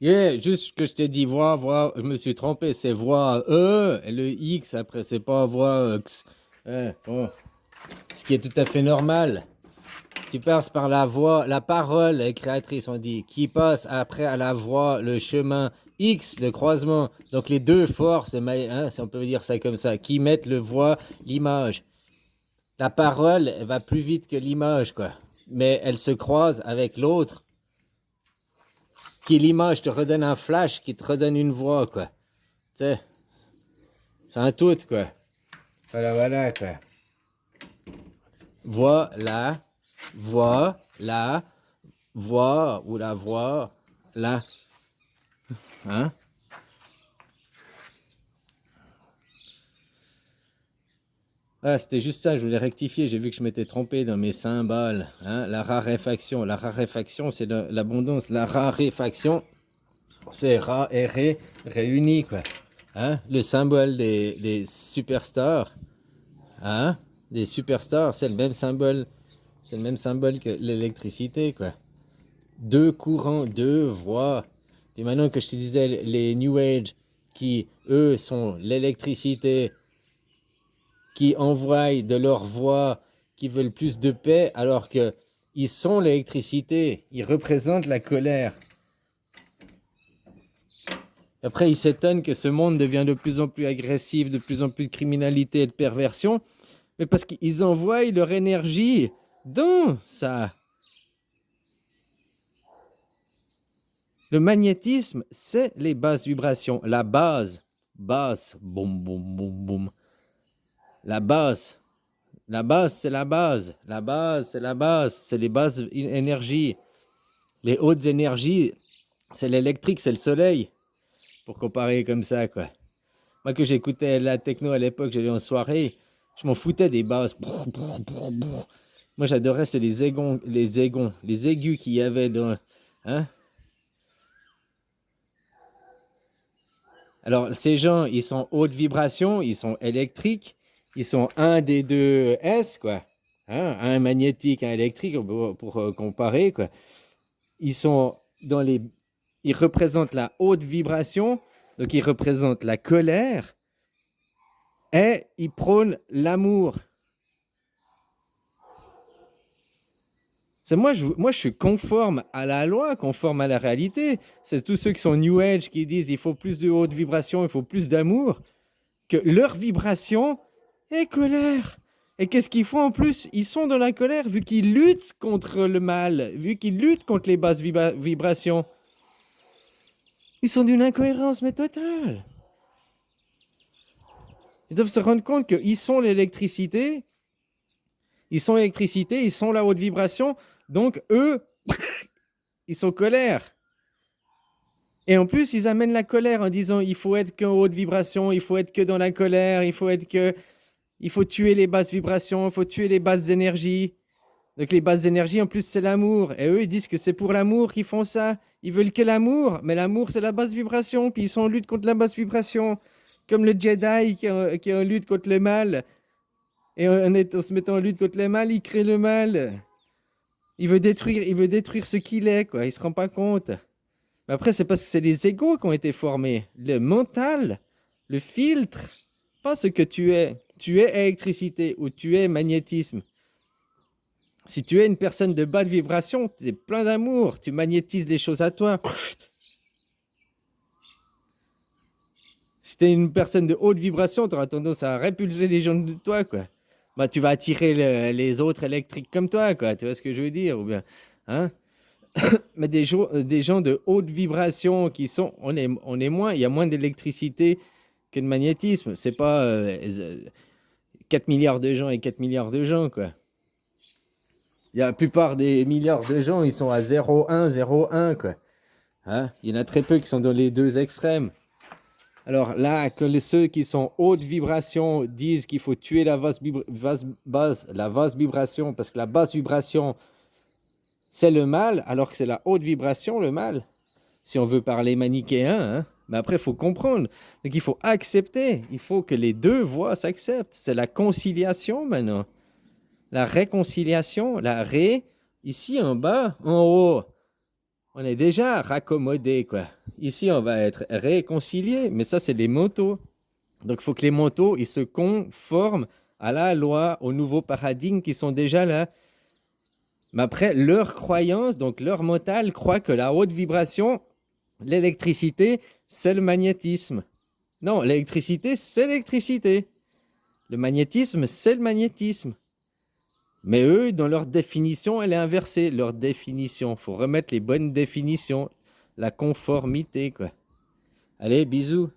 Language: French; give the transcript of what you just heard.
Yeah, juste que je t'ai dit voix, je me suis trompé, c'est voix E, et le X après, c'est pas voix X. Bon, ce qui est tout à fait normal. Tu passes par la voix, la parole est créatrice, on dit, qui passe après à la voix, le chemin X, le croisement. Donc les deux forces, si on peut dire ça comme ça, qui mettent le voix, l'image. La parole, elle va plus vite que l'image, quoi. Mais elle se croise avec l'autre, qui l'image te redonne un flash, qui te redonne une voix, quoi. Tu sais, c'est un tout, quoi. Voilà, quoi. Voilà, voix, la, voix, ou la voix, là. Hein? Ah, c'était juste ça, je voulais rectifier. J'ai vu que je m'étais trompé dans mes symboles. Hein? La raréfaction. La raréfaction, c'est l'abondance. La raréfaction, c'est ra et ré réunis, quoi. Hein? Le symbole des superstars. Hein? Des superstars, c'est le même symbole. C'est le même symbole que l'électricité, quoi. Deux courants, deux voies. Et maintenant que je te disais, les New Age, qui, eux, sont l'électricité, qui envoient de leur voix, qui veulent plus de paix, alors que ils sont l'électricité, ils représentent la colère. Après, ils s'étonnent que ce monde devient de plus en plus agressif, de plus en plus de criminalité et de perversion, mais parce qu'ils envoient leur énergie dans ça. Le magnétisme, c'est les basses vibrations. La base, basse, boum, boum, boum, boum. La base, c'est la base. La base, c'est la base. C'est les basses énergies. Les hautes énergies, c'est l'électrique, c'est le soleil. Pour comparer comme ça, quoi. Moi, que j'écoutais la techno à l'époque, j'allais en soirée, je m'en foutais des basses. Moi, j'adorais, c'est les aigus qu'il y avait dans... Hein? Alors, ces gens, ils sont haute vibration, ils sont électriques, ils sont un des deux S, quoi. Hein? Un magnétique, un électrique, pour comparer, quoi. Ils sont dans les... Ils représentent la haute vibration, donc ils représentent la colère, et ils prônent l'amour. Moi, je suis conforme à la loi, conforme à la réalité. C'est tous ceux qui sont New Age qui disent il faut plus de haute vibration, il faut plus d'amour, que leur vibration est colère. Et qu'est-ce qu'ils font en plus? Ils sont dans la colère vu qu'ils luttent contre le mal, vu qu'ils luttent contre les basses vibrations. Ils sont d'une incohérence mais totale. Ils doivent se rendre compte qu'ils sont l'électricité, ils sont l'électricité, ils sont la haute vibration, donc eux, ils sont colère. Et en plus, ils amènent la colère en disant il faut être qu'en haute vibration, il faut être que dans la colère, il faut tuer les basses vibrations, il faut tuer les basses énergies. Donc les basses énergies, en plus, c'est l'amour. Et eux, ils disent que c'est pour l'amour qu'ils font ça. Ils veulent que l'amour, mais l'amour, c'est la basse vibration, puis ils sont en lutte contre la basse vibration. Comme le Jedi qui est en lutte contre le mal. Et en se mettant en lutte contre le mal, il crée le mal. Il veut détruire ce qu'il est, quoi. Il se rend pas compte. Mais après, c'est parce que c'est les égos qui ont été formés. Le mental, le filtre, pas ce que tu es. Tu es électricité ou tu es magnétisme. Si tu es une personne de basse vibration, tu es plein d'amour, tu magnétises les choses à toi. Si tu es une personne de haute vibration, tu auras tendance à répulser les gens de toi, quoi. Bah, tu vas attirer les autres électriques comme toi, quoi. Tu vois ce que je veux dire, ou bien, hein? Mais des gens de haute vibration qui sont, on est moins, il y a moins d'électricité que de magnétisme. C'est pas 4 milliards de gens et 4 milliards de gens, quoi. La plupart des milliards de gens, ils sont à 0,1, 0,1, quoi. Hein? Il y en a très peu qui sont dans les deux extrêmes. Alors là, que ceux qui sont haute vibration disent qu'il faut tuer la basse vibration, parce que la basse vibration, c'est le mal, alors que c'est la haute vibration, le mal. Si on veut parler manichéen, hein? Mais après, il faut comprendre. Donc, il faut accepter. Il faut que les deux voix s'acceptent. C'est la conciliation maintenant. La réconciliation, ici en bas, en haut, on est déjà raccommodé, quoi. Ici, on va être réconcilié, mais ça, c'est les motos. Donc, il faut que les motos, ils se conforment à la loi, aux nouveaux paradigmes qui sont déjà là. Mais après, leur croyance, donc leur mental, croit que la haute vibration, l'électricité, c'est le magnétisme. Non, l'électricité, c'est l'électricité. Le magnétisme, c'est le magnétisme. Mais eux, dans leur définition, elle est inversée. Leur définition, faut remettre les bonnes définitions. La conformité, quoi. Allez, bisous.